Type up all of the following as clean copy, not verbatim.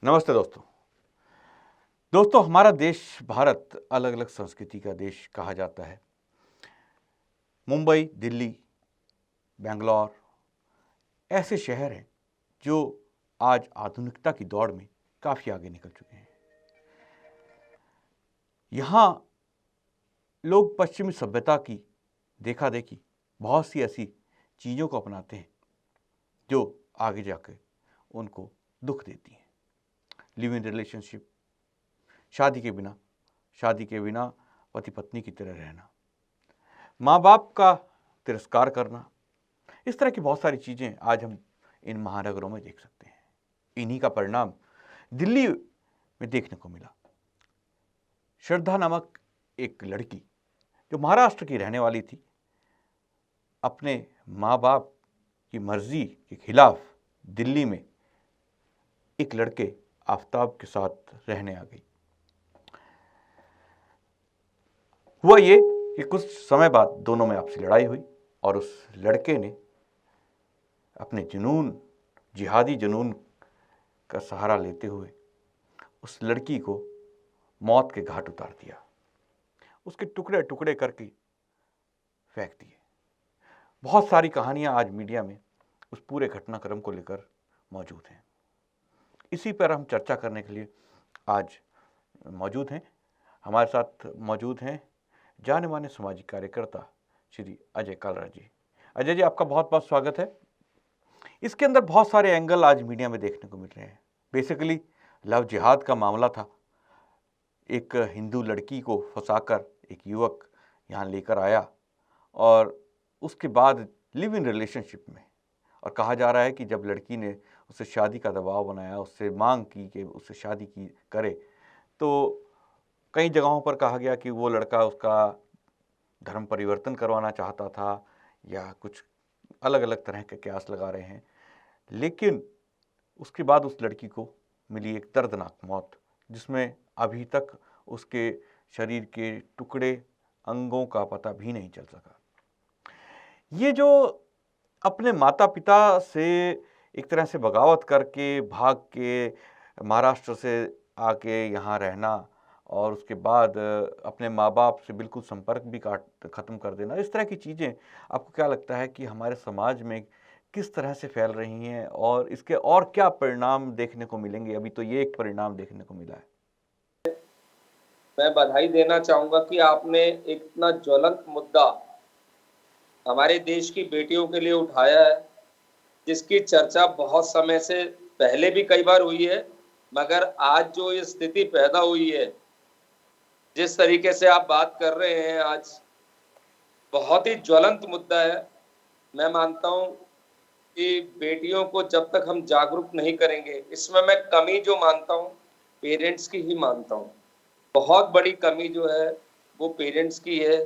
नमस्ते दोस्तों हमारा देश भारत अलग अलग संस्कृति का देश कहा जाता है। मुंबई, दिल्ली, बेंगलोर ऐसे शहर हैं जो आज आधुनिकता की दौड़ में काफ़ी आगे निकल चुके हैं। यहाँ लोग पश्चिमी सभ्यता की देखा देखी बहुत सी ऐसी चीज़ों को अपनाते हैं जो आगे जाकर उनको दुख देती हैं। लिव इन रिलेशनशिप, शादी के बिना पति पत्नी की तरह रहना, माँ बाप का तिरस्कार करना, इस तरह की बहुत सारी चीज़ें आज हम इन महानगरों में देख सकते हैं। इन्हीं का परिणाम दिल्ली में देखने को मिला। श्रद्धा नामक एक लड़की जो महाराष्ट्र की रहने वाली थी, अपने माँ बाप की मर्जी के खिलाफ दिल्ली में एक लड़के आफ्ताब के साथ रहने आ गई। हुआ ये कि कुछ समय बाद दोनों में आपसी लड़ाई हुई और उस लड़के ने अपने जिहादी जुनून का सहारा लेते हुए उस लड़की को मौत के घाट उतार दिया, उसके टुकड़े टुकड़े करके फेंक दिए। बहुत सारी कहानियां आज मीडिया में उस पूरे घटनाक्रम को लेकर मौजूद हैं। इसी पर हम चर्चा करने के लिए आज मौजूद हैं। हमारे साथ मौजूद हैं जाने माने सामाजिक कार्यकर्ता श्री अजय कालरा जी। अजय जी, आपका बहुत बहुत स्वागत है। इसके अंदर बहुत सारे एंगल आज मीडिया में देखने को मिल रहे हैं। बेसिकली लव जिहाद का मामला था। एक हिंदू लड़की को फंसाकर एक युवक यहाँ लेकर आया और उसके बाद लिव इन रिलेशनशिप में, और कहा जा रहा है कि जब लड़की ने उससे शादी का दबाव बनाया, उससे मांग की कि उससे शादी की करे, तो कई जगहों पर कहा गया कि वो लड़का उसका धर्म परिवर्तन करवाना चाहता था या कुछ अलग अलग तरह के कयास लगा रहे हैं। लेकिन उसके बाद उस लड़की को मिली एक दर्दनाक मौत, जिसमें अभी तक उसके शरीर के टुकड़े अंगों का पता भी नहीं चल सका। ये जो अपने माता पिता से एक तरह से बगावत करके भाग के महाराष्ट्र से आके यहाँ रहना और उसके बाद अपने माँ बाप से बिल्कुल संपर्क भी ख़त्म कर देना, इस तरह की चीज़ें आपको क्या लगता है कि हमारे समाज में किस तरह से फैल रही हैं और इसके और क्या परिणाम देखने को मिलेंगे? अभी तो ये एक परिणाम देखने को मिला है। मैं बधाई देना चाहूंगा कि आपने एक इतना ज्वलंत मुद्दा हमारे देश की बेटियों के लिए उठाया है, जिसकी चर्चा बहुत समय से पहले भी कई बार हुई है, मगर आज जो ये स्थिति पैदा हुई है, जिस तरीके से आप बात कर रहे हैं आज, बहुत ही ज्वलंत मुद्दा है। मैं मानता हूं कि बेटियों को जब तक हम जागरूक नहीं करेंगे, इसमें मैं कमी जो मानता हूं पेरेंट्स की ही मानता हूं। बहुत बड़ी कमी जो है वो पेरेंट्स की है।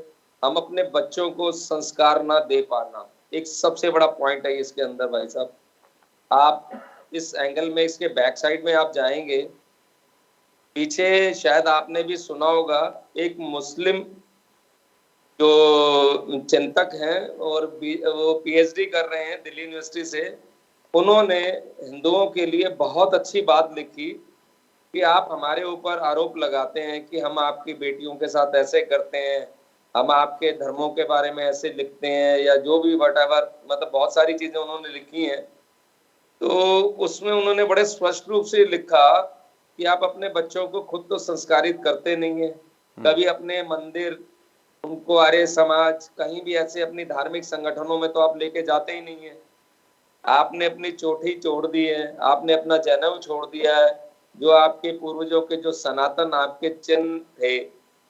हम अपने बच्चों को संस्कार ना दे पाना एक सबसे बड़ा पॉइंट है इसके अंदर। भाई साहब, आप इस एंगल में, इसके बैक साइड में आप जाएंगे, पीछे शायद आपने भी सुना होगा, एक मुस्लिम जो चिंतक हैं और वो पीएचडी कर रहे हैं दिल्ली यूनिवर्सिटी से, उन्होंने हिंदुओं के लिए बहुत अच्छी बात लिखी कि आप हमारे ऊपर आरोप लगाते हैं कि हम आपकी बेटियों के साथ ऐसे करते हैं, हम आपके धर्मों के बारे में ऐसे लिखते हैं, या जो भी वटएवर, मतलब बहुत सारी चीजें उन्होंने लिखी हैं। तो उसमें उन्होंने बड़े स्पष्ट रूप से लिखा कि आप अपने बच्चों को खुद तो संस्कारित करते नहीं है, कभी अपने मंदिर, उनको आर्य समाज, कहीं भी ऐसे अपनी धार्मिक संगठनों में तो आप लेके जाते ही नहीं है। आपने अपनी चोटी छोड़ दी है, आपने अपना जनेऊ छोड़ दिया है, जो आपके पूर्वजों के जो सनातन आपके चिन्ह थे,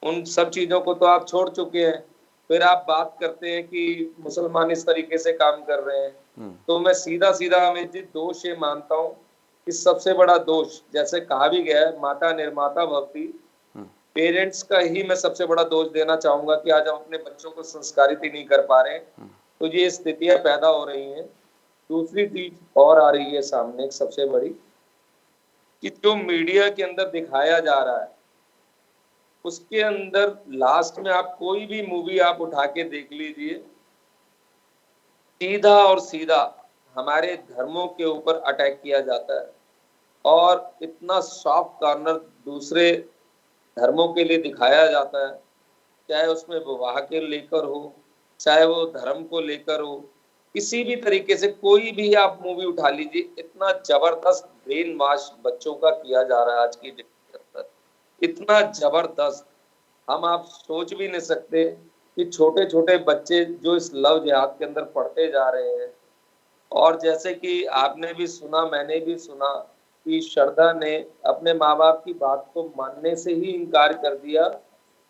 उन सब चीजों को तो आप छोड़ चुके हैं। फिर आप बात करते हैं कि मुसलमान इस तरीके से काम कर रहे हैं। तो मैं सीधा सीधा अमित जी दोष ये मानता हूँ कि सबसे बड़ा दोष, जैसे कहा भी गया है, माता निर्माता भवती, पेरेंट्स का ही मैं सबसे बड़ा दोष देना चाहूंगा कि आज हम अपने बच्चों को संस्कारित ही नहीं कर पा रहे हैं, तो ये स्थितियां पैदा हो रही हैं। दूसरी चीज और आ रही है सामने, एक सबसे बड़ी, कि जो मीडिया के अंदर दिखाया जा रहा है, उसके अंदर लास्ट में आप कोई भी मूवी आप उठा के देख लीजिए, सीधा और सीधा हमारे धर्मों के ऊपर अटैक किया जाता है और इतना सॉफ्ट कॉर्नर दूसरे धर्मों के लिए दिखाया जाता है, चाहे उसमें विवाह के लेकर हो, चाहे वो धर्म को लेकर हो, किसी भी तरीके से कोई भी आप मूवी उठा लीजिए, इतना जबरदस्त ब्रेन वॉश बच्चों का किया जा रहा है आज की डेट के अंदर, इतना जबरदस्त। हम आप सोच भी नहीं सकते कि छोटे-छोटे बच्चे जो इस लव जिहाद के अंदर पढ़ते जा रहे हैं। और जैसे कि आपने भी सुना, मैंने भी सुना कि श्रद्धा ने अपने माँ-बाप की बात को मानने से ही इनकार कर दिया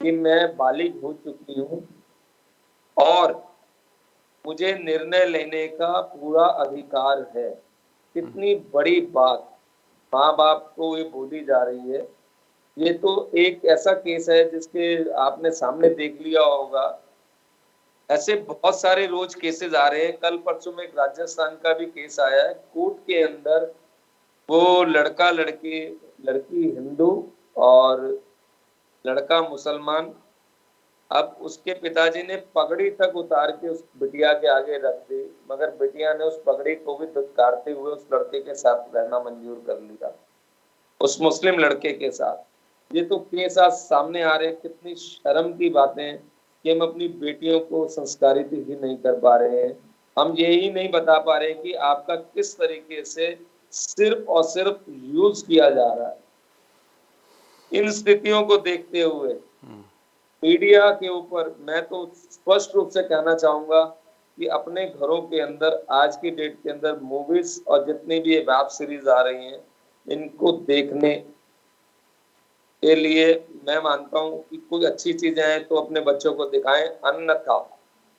कि मैं बालिग हो चुकी हूँ और मुझे निर्णय लेने का पूरा अधिकार है। कितनी बड़ी बात माँ-बाप को ये बोली जा रही है। ये तो एक ऐसा केस है जिसके आपने सामने देख लिया होगा। ऐसे बहुत सारे रोज केसेस आ रहे हैं। कल परसों में एक राजस्थान का भी केस आया है। कोर्ट के अंदर वो लड़का-लड़की, लड़की हिंदू और लड़का मुसलमान। अब उसके पिताजी ने पगड़ी तक उतार के उस बिटिया के आगे रख दी, मगर बिटिया ने उस पगड़ी को भी दुत्कारते हुए उस लड़के के साथ रहना मंजूर कर लिया, उस मुस्लिम लड़के के साथ। ये तो केस आज सामने आ रहे हैं। कितनी शर्म की बातें हैं कि हम अपनी बेटियों को संस्कारित ही नहीं कर पा रहे हैं। हम यही नहीं बता पा रहे कि आपका किस तरीके से सिर्फ और सिर्फ यूज किया जा रहा है। इन स्थितियों को देखते हुए मीडिया के ऊपर मैं तो स्पष्ट रूप से कहना चाहूंगा कि अपने घरों के अंदर आज की डेट के अंदर मूवीज और जितनी भी ये वेब सीरीज आ रही हैं, इनको देखने के लिए मैं मानता हूं कि कोई अच्छी चीजें हैं तो अपने बच्चों को दिखाएं, अन्यथा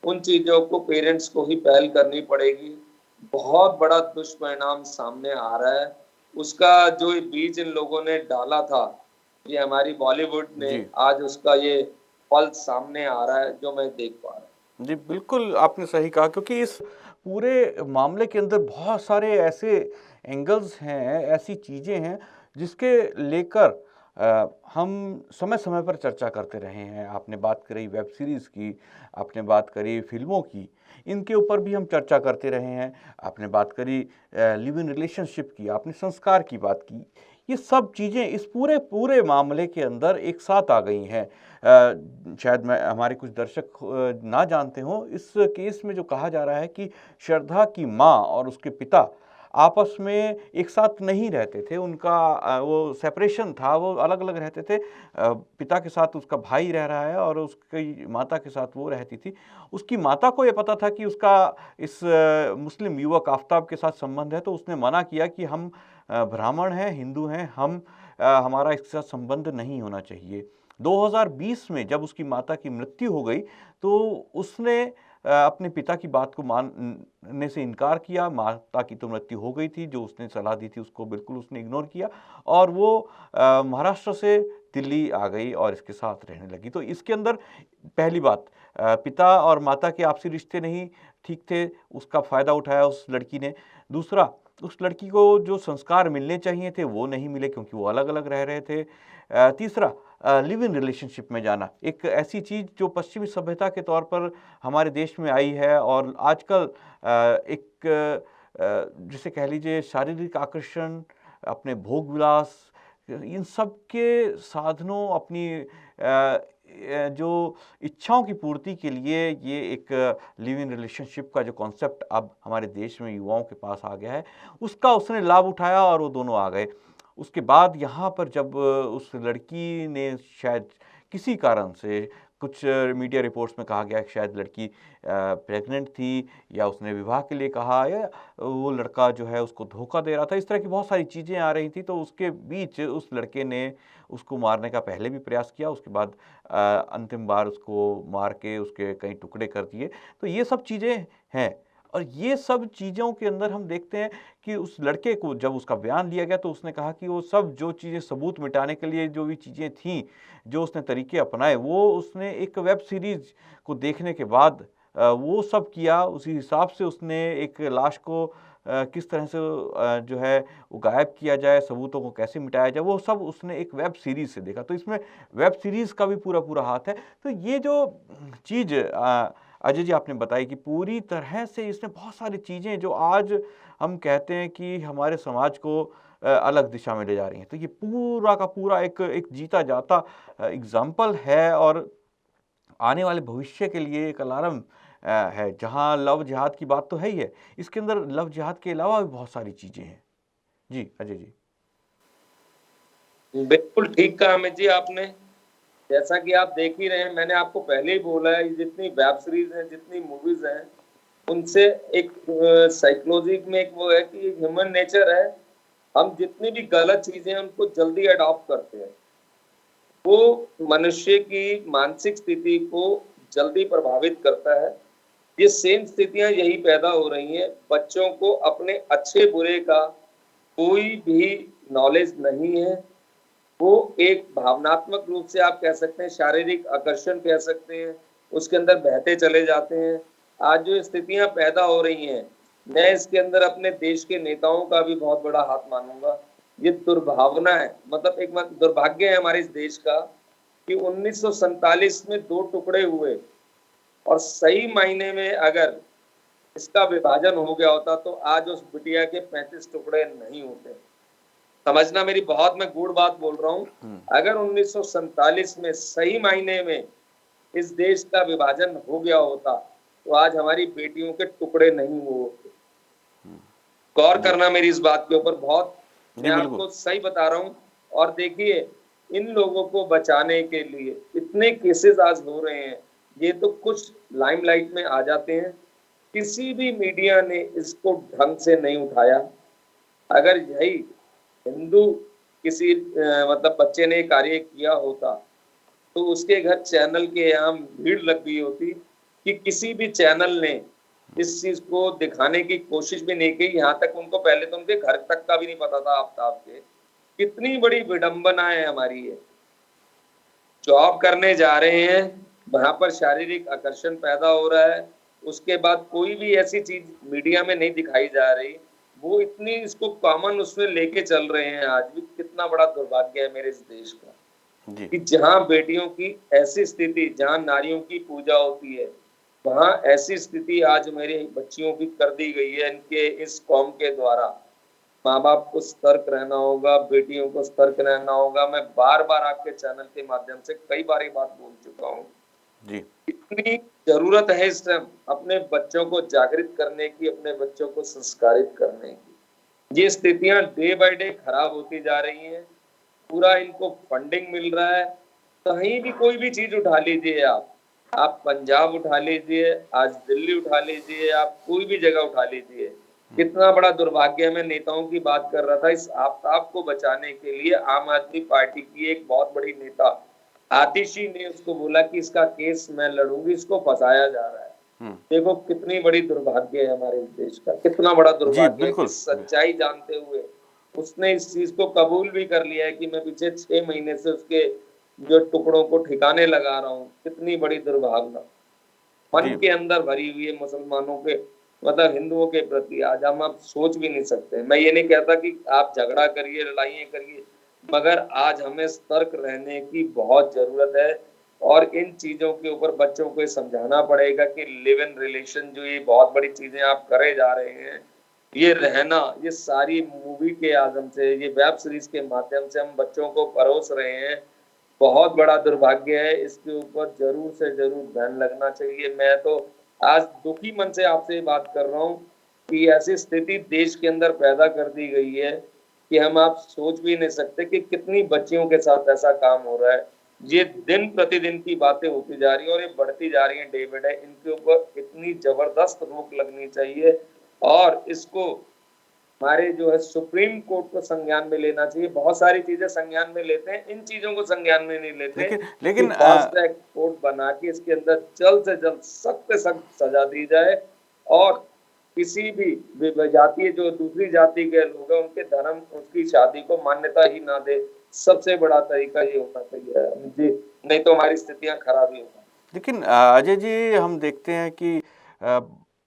उन चीजों को पेरेंट्स को ही पहल करनी पड़ेगी। बहुत बड़ा दुष्परिणाम सामने आ रहा है। उसका जो ये बीज इन लोगों ने डाला था, ये हमारी बॉलीवुड ने, जी आज उसका ये फल सामने आ रहा है जो मैं देख पा रहा हूँ। जी, बिल्कुल आपने सही कहा, क्योंकि इस पूरे मामले के अंदर बहुत सारे ऐसे एंगल्स हैं, ऐसी चीज़ें हैं जिसके लेकर हम समय-समय पर चर्चा करते रहे हैं। आपने बात करी वेब सीरीज़ की, आपने बात करी फ़िल्मों की, इनके ऊपर भी हम चर्चा करते रहे हैं। आपने बात करी लिव इन रिलेशनशिप की, आपने संस्कार की बात की। ये सब चीज़ें इस पूरे पूरे मामले के अंदर एक साथ आ गई हैं। शायद मैं हमारे कुछ दर्शक ना जानते हों, इस केस में जो कहा जा रहा है कि श्रद्धा की माँ और उसके पिता आपस में एक साथ नहीं रहते थे। उनका वो सेपरेशन था, वो अलग-अलग रहते थे। पिता के साथ उसका भाई रह रहा है और उसकी माता के साथ वो रहती थी। उसकी माता को ये पता था कि उसका इस मुस्लिम युवक आफ़ताब के साथ संबंध है, तो उसने मना किया कि हम ब्राह्मण हैं, हिंदू हैं, हमारा इसके साथ संबंध नहीं होना चाहिए। 2020 में जब उसकी माता की मृत्यु हो गई, तो उसने अपने पिता की बात को मानने से इनकार किया। माता की तो मृत्यु हो गई थी, जो उसने सलाह दी थी उसको बिल्कुल उसने इग्नोर किया और वो महाराष्ट्र से दिल्ली आ गई और इसके साथ रहने लगी। तो इसके अंदर पहली बात, पिता और माता के आपसी रिश्ते नहीं ठीक थे, उसका फ़ायदा उठाया उस लड़की ने। दूसरा, उस लड़की को जो संस्कार मिलने चाहिए थे वो नहीं मिले क्योंकि वो अलग-अलग रह रहे थे। तीसरा, लिव इन रिलेशनशिप में जाना, एक ऐसी चीज़ जो पश्चिमी सभ्यता के तौर पर हमारे देश में आई है और आजकल जिसे कह लीजिए शारीरिक आकर्षण, अपने भोग विलास, इन सब के साधनों, अपनी जो इच्छाओं की पूर्ति के लिए ये एक लिव इन रिलेशनशिप का जो कॉन्सेप्ट अब हमारे देश में युवाओं के पास आ गया है, उसका उसने लाभ उठाया और वो दोनों आ गए। उसके बाद यहाँ पर जब उस लड़की ने शायद किसी कारण से, कुछ मीडिया रिपोर्ट्स में कहा गया कि शायद लड़की प्रेग्नेंट थी या उसने विवाह के लिए कहा या वो लड़का जो है उसको धोखा दे रहा था, इस तरह की बहुत सारी चीज़ें आ रही थी। तो उसके बीच उस लड़के ने उसको मारने का पहले भी प्रयास किया, उसके बाद अंतिम बार उसको मार के उसके कई टुकड़े कर दिए। तो ये सब चीज़ें हैं और ये सब चीज़ों के अंदर हम देखते हैं कि उस लड़के को जब उसका बयान लिया गया तो उसने कहा कि वो सब जो चीज़ें सबूत मिटाने के लिए जो भी चीज़ें थीं, जो उसने तरीके अपनाए, वो उसने एक वेब सीरीज़ को देखने के बाद वो सब किया। उसी हिसाब से उसने एक लाश को किस तरह से जो है वो गायब किया जाए, सबूतों को कैसे मिटाया जाए, वो सब उसने एक वेब सीरीज़ से देखा। तो इसमें वेब सीरीज़ का भी पूरा हाथ है। तो ये जो चीज़ अजय जी आपने बताई कि पूरी तरह से इसने बहुत सारी चीज़ें जो आज हम कहते हैं कि हमारे समाज को अलग दिशा में ले जा रही हैं। तो ये पूरा का पूरा एक एक जीता जाता एग्जाम्पल है और आने वाले भविष्य के लिए एक अलार्म है। जहाँ लव जिहाद की बात तो है ही है, इसके अंदर लव जिहाद के अलावा भी बहुत सारी चीज़ें हैं। जी अजय जी। बिल्कुल ठीक कहा अमित जी आपने। जैसा कि आप देख ही रहे हैं, मैंने आपको पहले ही बोला है, जितनी वेब सीरीज हैं, जितनी मूवीज हैं, उनसे एक साइकोलॉजी में एक वो है कि ह्यूमन नेचर है, हम जितनी भी गलत चीजें हैं उनको जल्दी अडॉप्ट करते हैं। वो मनुष्य की मानसिक स्थिति को जल्दी प्रभावित करता है। ये सेम स्थितियां यही पैदा हो रही हैं। बच्चों को अपने अच्छे बुरे का कोई भी नॉलेज नहीं है। वो एक भावनात्मक रूप से आप कह सकते हैं, शारीरिक आकर्षण कह सकते हैं, उसके अंदर बहते चले जाते हैं। आज जो स्थितियां पैदा हो रही हैं, मैं इसके अंदर अपने देश के नेताओं का भी बहुत बड़ा हाथ मानूंगा। ये दुर्भावना है, मतलब एक दुर्भाग्य है हमारे इस देश का कि 1947 में 2 टुकड़े हुए और सही मायने में अगर इसका विभाजन हो गया होता तो आज उस बिटिया के 35 टुकड़े नहीं होते। समझना, मेरी बहुत मैं गूढ़ बात बोल रहा हूँ। अगर 1947 में सही मायने में इस देश का विभाजन हो गया होता तो आज हमारी बेटियों के टुकड़े नहीं हुए होते। गौर करना मेरी इस बात के ऊपर बहुत, मैं आपको सही बता रहा हूँ। और देखिए, इन लोगों को बचाने के लिए इतने केसेस आज हो रहे हैं। ये तो कुछ लाइमलाइट में आ जाते हैं, किसी भी मीडिया ने इसको ढंग से नहीं उठाया। अगर यही हिंदू किसी मतलब बच्चे ने कार्य किया होता तो उसके घर चैनल के यहाँ भीड़ लग गई होती कि किसी भी चैनल ने इस चीज को दिखाने की कोशिश भी नहीं की। यहाँ तक उनको पहले तो उनके घर तक का भी नहीं पता था आफ्ताब के। कितनी बड़ी विडंबना है हमारी ये। जॉब करने जा रहे हैं, वहां पर शारीरिक आकर्षण पैदा हो रहा है, उसके बाद कोई भी ऐसी चीज मीडिया में नहीं दिखाई जा रही, वो इतनी इसको कॉमन उसमें लेके चल रहे हैं। आज भी कितना बड़ा दुर्भाग्य है मेरे इस देश का कि जहां बेटियों की ऐसी स्थिति, जहां नारियों की पूजा होती है, वहां ऐसी स्थिति आज मेरे बच्चियों की कर दी गई है इनके इस कौम के द्वारा। माँ बाप को सतर्क रहना होगा, बेटियों को सतर्क रहना होगा। मैं बार बार आपके चैनल के माध्यम से कई बार ये बात बोल चुका हूँ जी। इतनी जरूरत है इस टाइम अपने बच्चों को जागृत करने की, अपने बच्चों को संस्कारित करने की। ये स्थितियां डे बाय डे खराब होती जा रही हैं। पूरा इनको फंडिंग मिल रहा है। कहीं भी कोई भी चीज उठा लीजिए, आप पंजाब उठा लीजिए, आज दिल्ली उठा लीजिए, आप कोई भी जगह उठा लीजिए। कितना बड़ा दुर्भाग्य है। मैं नेताओं की बात कर रहा था, इस आफ्ताब को बचाने के लिए आम आदमी पार्टी की एक बहुत बड़ी नेता आतिशी ने उसको बोला कि इसका केस मैं लड़ूंगी, इसको फंसाया जा रहा है। देखो कितनी बड़ी दुर्भाग्य है हमारे देश का, कितना बड़ा दुर्भाग्य है कि सच्चाई जानते हुए उसने इस चीज को कबूल भी कर लिया है कि मैं पीछे 6 महीने से उसके जो टुकड़ों को ठिकाने लगा रहा हूँ। कितनी बड़ी दुर्भावना मन के अंदर भरी हुई है मुसलमानों के, मतलब हिंदुओं के प्रति। आज हम आप सोच भी नहीं सकते। मैं ये नहीं कहता कि आप झगड़ा करिए, लड़ाइयाँ करिए, मगर आज हमें सतर्क रहने की बहुत जरूरत है। और इन चीजों के ऊपर बच्चों को समझाना पड़ेगा कि लिव इन रिलेशन, जो ये बहुत बड़ी चीजें आप करे जा रहे हैं, ये रहना, ये सारी मूवी के आदम से, ये वेब सीरीज के माध्यम से हम बच्चों को परोस रहे हैं, बहुत बड़ा दुर्भाग्य है। इसके ऊपर जरूर से जरूर ध्यान लगना चाहिए। मैं तो आज दुखी मन से आपसे बात कर रहा हूँ कि ऐसी स्थिति देश के अंदर पैदा कर दी गई है कि हम आप सोच भी नहीं सकते कि कितनी बच्चियों के साथ ऐसा काम हो रहा है। ये दिन प्रतिदिन की बातें होती जा रही है और ये बढ़ती जा रही है डे बाय डे। इनके ऊपर इतनी जबरदस्त रोक लगनी चाहिए और इसको हमारे जो है सुप्रीम कोर्ट को संज्ञान में लेना चाहिए। बहुत सारी चीजें संज्ञान में लेते हैं, इन चीजों को संज्ञान में नहीं लेते। लेकिन फास्ट ट्रैक कोर्ट बना के इसके अंदर जल्द से जल्द सख्त से सख्त सजा दी जाए और किसी भी जाति, जो दूसरी जाति के लोग हैं, उनके धर्म, उसकी शादी को मान्यता ही ना दे। सबसे बड़ा तरीका ये होना चाहिए जी, नहीं तो हमारी स्थितियां खराब ही होंगी। लेकिन अजय जी, हम देखते हैं कि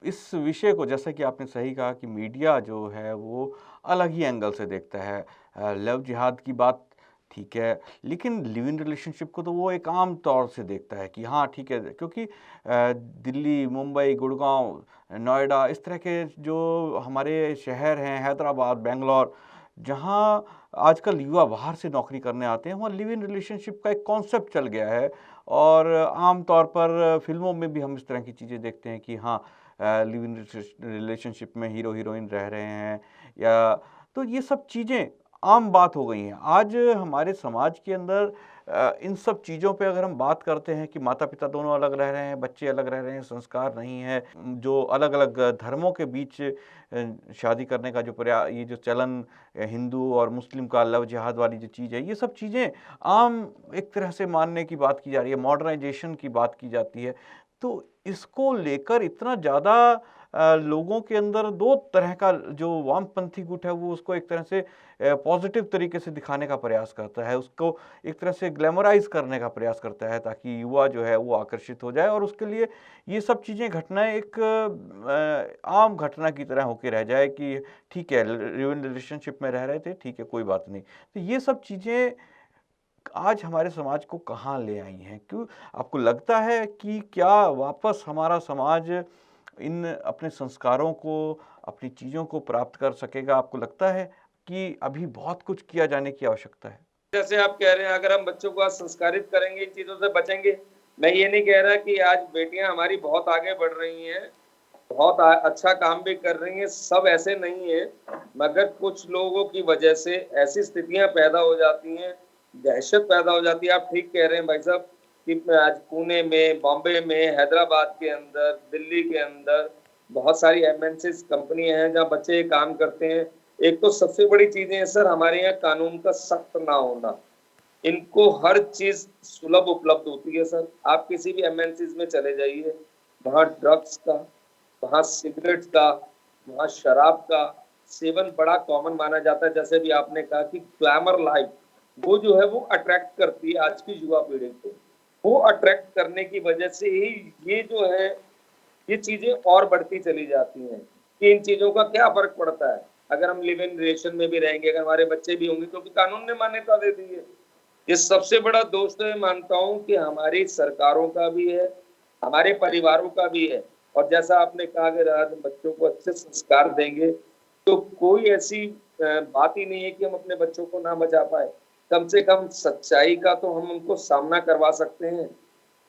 इस विषय को, जैसा कि आपने सही कहा कि मीडिया जो है वो अलग ही एंगल से देखता है। लव जिहाद की बात ठीक है, लेकिन लिव इन रिलेशनशिप को तो वो एक आम तौर से देखता है कि हाँ ठीक है, क्योंकि दिल्ली, मुंबई, गुड़गांव, नोएडा, इस तरह के जो हमारे शहर हैं, हैदराबाद, बेंगलोर, जहाँ आजकल युवा बाहर से नौकरी करने आते हैं, वहाँ लिव इन रिलेशनशिप का एक कॉन्सेप्ट चल गया है और आम तौर पर फ़िल्मों में भी हम इस तरह की चीज़ें देखते हैं कि हाँ, लिव इन रिलेशनशिप में हीरो हीरोइन रह रहे हैं या तो ये सब चीज़ें आम बात हो गई हैं। आज हमारे समाज के अंदर इन सब चीज़ों पे अगर हम बात करते हैं कि माता-पिता दोनों अलग रह रहे हैं, बच्चे अलग रह रहे हैं, संस्कार नहीं है, जो अलग-अलग धर्मों के बीच शादी करने का जो ये जो चलन हिंदू और मुस्लिम का लव जिहाद वाली जो चीज़ है, ये सब चीज़ें आम एक तरह से मानने की बात की जा रही है, मॉडर्नाइज़ेशन की बात की जाती है। तो इसको लेकर इतना ज़्यादा लोगों के अंदर 2 तरह का जो वामपंथी गुट है, वो उसको एक तरह से पॉज़िटिव तरीके से दिखाने का प्रयास करता है, उसको एक तरह से ग्लैमराइज़ करने का प्रयास करता है ताकि युवा जो है वो आकर्षित हो जाए और उसके लिए ये सब चीज़ें घटनाएँ एक आम घटना की तरह होके रह जाए कि ठीक है, लिव इन रिलेशनशिप में रह रहे थे, ठीक है, कोई बात नहीं। तो ये सब चीज़ें आज हमारे समाज को कहाँ ले आई हैं? क्यों आपको लगता है कि क्या वापस हमारा समाज इन अपने संस्कारों को, अपनी चीज़ों को प्राप्त कर सकेगा? आपको लगता है कि अभी बहुत कुछ किया जाने की आवश्यकता है? जैसे आप कह रहे हैं, अगर हम बच्चों को आज संस्कारित करेंगे, इन चीज़ों से बचेंगे। मैं ये नहीं कह रहा कि आज बेटियाँ हमारी बहुत आगे बढ़ रही हैं, बहुत अच्छा काम भी कर रही हैं, सब ऐसे नहीं है, मगर कुछ लोगों की वजह से ऐसी स्थितियां पैदा हो जाती हैं, दहशत पैदा हो जाती है। आप ठीक कह रहे हैं भाई साहब कि आज पुणे में, बॉम्बे में, हैदराबाद के अंदर, दिल्ली के अंदर बहुत सारी एमएनसीज कंपनियां हैं जहां बच्चे काम करते हैं। एक तो सबसे बड़ी चीजें है सर, हमारे यहाँ कानून का सख्त ना होना। इनको हर चीज सुलभ उपलब्ध होती है सर। आप किसी भी एमएनसीज में चले जाइए, वहां ड्रग्स का, वहां सिगरेट का, वहां शराब का सेवन बड़ा कॉमन माना जाता है। जैसे भी आपने कहा कि ग्लैमर लाइफ वो जो है वो अट्रैक्ट करती है आज की युवा पीढ़ी को। वो अट्रैक्ट करने की वजह से ही ये जो है ये चीजें और बढ़ती चली जाती हैं कि इन चीजों का क्या फर्क पड़ता है अगर हम लिव इन रिलेशन में भी रहेंगे, अगर हमारे बच्चे भी होंगे, क्योंकि कानून ने मान्यता दे दी है। ये सबसे बड़ा दोष तो मैं मानता हूं कि हमारी सरकारों का भी है, हमारे परिवारों का भी है। और जैसा आपने कहा कि आज बच्चों को अच्छे संस्कार देंगे तो कोई ऐसी बात ही नहीं है कि हम अपने बच्चों को ना बचा पाए। कम से कम सच्चाई का तो हम उनको सामना करवा सकते हैं,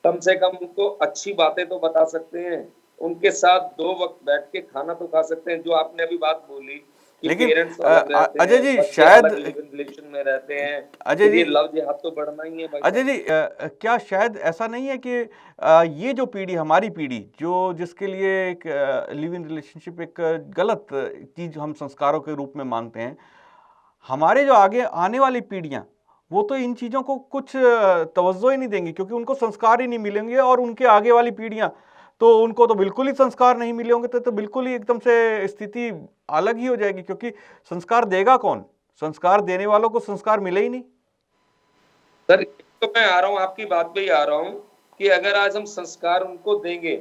कम से कम उनको अच्छी बातें तो बता सकते हैं, उनके साथ 2 वक्त बैठ के खाना तो खा सकते हैं। जो आपने अभी बात बोली कि लेकिन पेरेंट्स अलग रहते अजय हैं, जी बच्चे शायद अलग लिव इन रिलेशन में रहते हैं, अजय फिर जी ये लव जिहाद तो बढ़ना ही है भाई अजय साहब। जी क्या शायद ऐसा नहीं है कि ये जो पीढ़ी हमारी पीढ़ी जो जिसके लिए एक लिव इन रिलेशनशिप एक गलत चीज हम संस्कारों के रूप में मानते हैं, हमारे जो आगे आने वाली पीढ़ियां वो तो इन चीजों को कुछ तवज्जो ही नहीं देंगी क्योंकि उनको संस्कार ही नहीं मिलेंगे और उनके आगे वाली पीढ़ियां तो उनको तो बिल्कुल ही संस्कार नहीं मिले होंगे तो बिल्कुल ही एकदम से स्थिति अलग ही हो जाएगी क्योंकि संस्कार देगा कौन? संस्कार देने वालों को संस्कार मिले ही नहीं। सर तो मैं आ रहा हूँ, आपकी बात पे ही आ रहा हूँ कि अगर आज हम संस्कार उनको देंगे,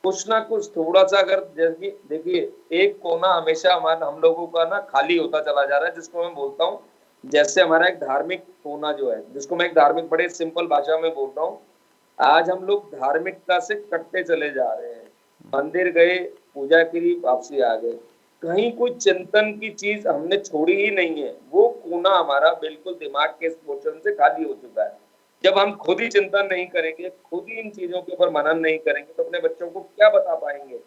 कुछ ना कुछ थोड़ा सा, अगर जैसे देखिए एक कोना हमेशा हमारा हम लोगों का ना खाली होता चला जा रहा है, जिसको मैं बोलता हूँ जैसे हमारा एक धार्मिक कोना जो है, जिसको मैं एक धार्मिक बड़े सिंपल भाषा में बोल रहा हूँ। आज हम लोग धार्मिकता से कटते चले जा रहे हैं, मंदिर गए, पूजा करी, वापसी आ गए, कहीं कोई चिंतन की चीज हमने छोड़ी ही नहीं है। वो कोना हमारा बिल्कुल दिमाग के इस पोर्शन से खाली हो चुका है। जब हम खुद ही चिंतन नहीं करेंगे, खुद ही इन चीजों के ऊपर मनन नहीं करेंगे, तो अपने बच्चों को क्या बता पाएंगे।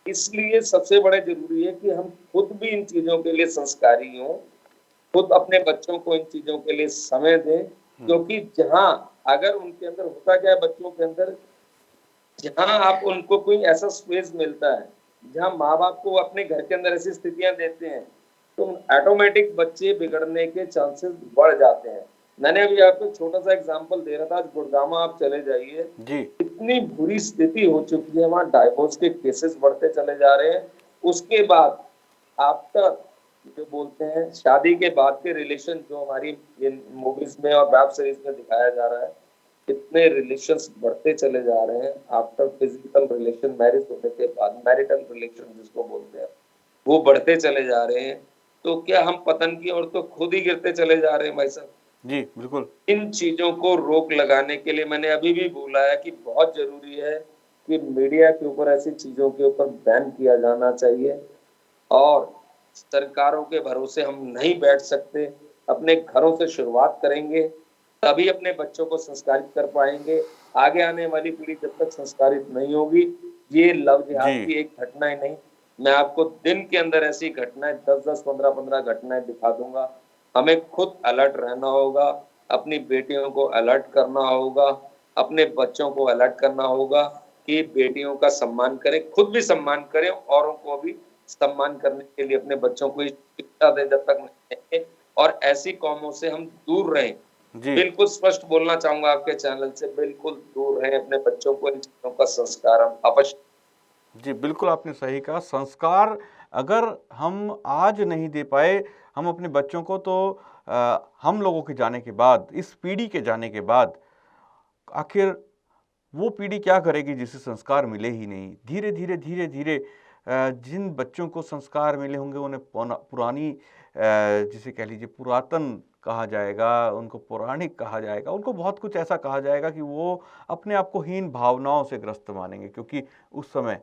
इसलिए सबसे बड़े जरूरी है कि हम खुद भी इन चीजों के लिए संस्कारी हों, खुद अपने बच्चों को इन चीजों के लिए समय दें। क्योंकि जहां अगर उनके अंदर होता क्या है, बच्चों के अंदर जहां आप उनको कोई ऐसा स्पेस मिलता है, जहां माँ बाप को अपने घर के अंदर ऐसी स्थितियां देते हैं, तो ऑटोमेटिक बच्चे बिगड़ने के चांसेस बढ़ जाते हैं। मैंने अभी आपको एक छोटा सा एग्जांपल दे रहा था, आज गुड़गांव आप चले जाइए, जी इतनी बुरी स्थिति हो चुकी है, वहां डाइवोर्स के केसेस बढ़ते चले जा रहे हैं। उसके बाद आफ्टर जो बोलते हैं शादी के बाद के रिलेशन जो हमारी इन मूवीज में और वेब सीरीज में दिखाया जा रहा है, इतने रिलेशंस बढ़ते चले जा रहे हैं। आफ्टर फिजिकल रिलेशन, मैरिज होने के बाद मैरिटल रिलेशन जिसको बोलते हैं, वो बढ़ते चले जा रहे हैं। तो क्या हम पतन की ओर तो खुद ही गिरते चले जा रहे हैं भाई साहब। जी बिल्कुल। इन चीजों को रोक लगाने के लिए मैंने अभी भी बोला है कि बहुत जरूरी है कि मीडिया के ऊपर ऐसी चीजों के ऊपर बैन किया जाना चाहिए। और सरकारों के भरोसे हम नहीं बैठ सकते, अपने घरों से शुरुआत करेंगे, तभी अपने बच्चों को संस्कारित कर पाएँगे। आगे आने वाली पीढ़ी जब तक संस्कारित नहीं होगी, ये लव जी, जिहाद की एक घटना ही नहीं, मैं आपको दिन के अंदर ऐसी घटनाएँ 10-10, 15-15 घटनाएँ दिखा दूँगा। हमें खुद अलर्ट रहना होगा, अपनी बेटियों को अलर्ट करना होगा, अपने बच्चों को अलर्ट करना होगा कि बेटियों का सम्मान करें, खुद भी सम्मान करें, औरों को भी सम्मान करने के लिए अपने बच्चों को ये शिक्षा दें जब तक नहीं देंगे और ऐसी कौमों से हम दूर रहें। जी। बिल्कुल स्पष्ट बोलना चाहूँगा आपके चैनल से, बिल्कुल दूर रहें, अपने बच्चों को इन चीज़ों का संस्कार हम अवश्य जी, बिल्कुल आपने सही कहा। संस्कार अगर हम आज नहीं दे पाए, हम अपने बच्चों को तो हम लोगों के जाने के बाद, इस पीढ़ी के जाने के बाद, आखिर वो पीढ़ी क्या करेगी जिसे संस्कार मिले ही नहीं। धीरे-धीरे, धीरे-धीरे जिन बच्चों को संस्कार मिले होंगे उन्हें पुरानी जिसे कह लीजिए पुरातन कहा जाएगा, उनको पौराणिक कहा जाएगा, उनको बहुत कुछ ऐसा कहा जाएगा कि वो अपने आप को हीन भावनाओं से ग्रस्त मानेंगे क्योंकि उस समय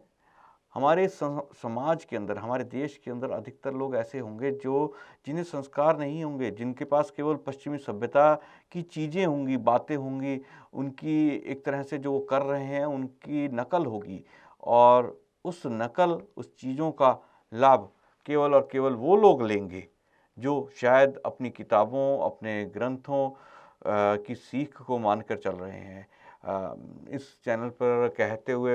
हमारे समाज के अंदर, हमारे देश के अंदर अधिकतर लोग ऐसे होंगे जो जिन्हें संस्कार नहीं होंगे, जिनके पास केवल पश्चिमी सभ्यता की चीज़ें होंगी, बातें होंगी, उनकी एक तरह से जो वो कर रहे हैं, उनकी नकल होगी और उस नकल, उस चीज़ों का लाभ केवल और केवल वो लोग लेंगे, जो शायद अपनी किताबों, अपने ग्रंथों की सीख को मानकर चल रहे हैं। इस चैनल पर कहते हुए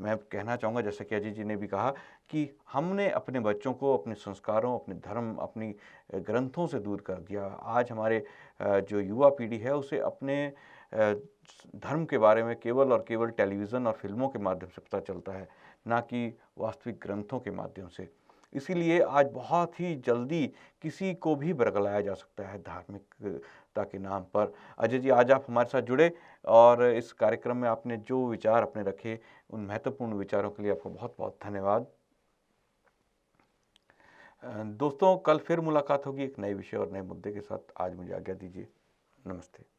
मैं कहना चाहूँगा जैसे कि अजय जी ने भी कहा कि हमने अपने बच्चों को अपने संस्कारों, अपने धर्म, अपनी ग्रंथों से दूर कर दिया। आज हमारे जो युवा पीढ़ी है उसे अपने धर्म के बारे में केवल और केवल टेलीविज़न और फ़िल्मों के माध्यम से पता चलता है, ना कि वास्तविक ग्रंथों के माध्यम से। इसीलिए आज बहुत ही जल्दी किसी को भी बरगलाया जा सकता है धार्मिकता के नाम पर। अजय जी, आज आप हमारे साथ जुड़े और इस कार्यक्रम में आपने जो विचार अपने रखे, उन महत्वपूर्ण विचारों के लिए आपको बहुत-बहुत धन्यवाद। दोस्तों, कल फिर मुलाकात होगी एक नए विषय और नए मुद्दे के साथ। आज मुझे आज्ञा दीजिए। नमस्ते।